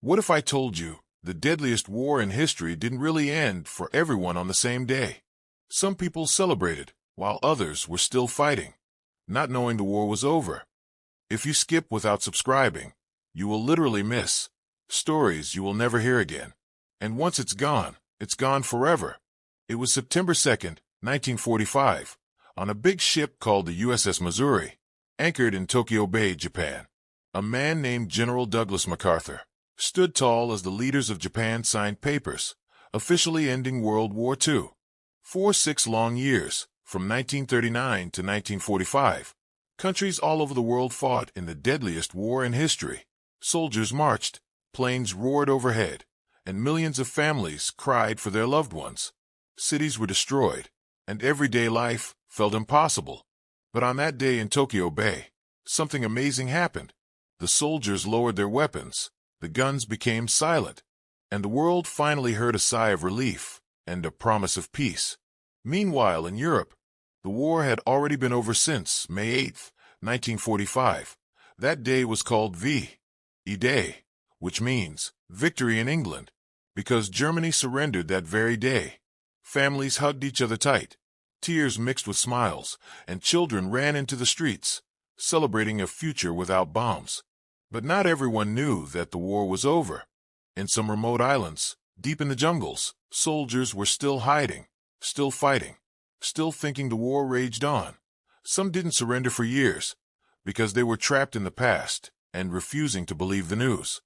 What if I told you the deadliest war in history didn't really end for everyone on the same day? Some people celebrated, while others were still fighting, not knowing the war was over. If you skip without subscribing, you will literally miss stories you will never hear again. And once it's gone forever. It was September 2nd, 1945, on a big ship called the USS Missouri, anchored in Tokyo Bay, Japan. A man named General Douglas MacArthur stood tall as the leaders of Japan signed papers, officially ending World War II. For 6 long years, from 1939 to 1945, countries all over the world fought in the deadliest war in history. Soldiers marched, planes roared overhead, and millions of families cried for their loved ones. Cities were destroyed, and everyday life felt impossible. But on that day in Tokyo Bay, something amazing happened. The soldiers lowered their weapons, the guns became silent, and the world finally heard a sigh of relief and a promise of peace. Meanwhile, in Europe, the war had already been over since May 8th, 1945. That day was called V-Day, which means victory in England, because Germany surrendered that very day. Families hugged each other tight, tears mixed with smiles, and children ran into the streets, celebrating a future without bombs. But not everyone knew that the war was over. In some remote islands, deep in the jungles, soldiers were still hiding, still fighting, still thinking the war raged on. Some didn't surrender for years, because they were trapped in the past and refusing to believe the news.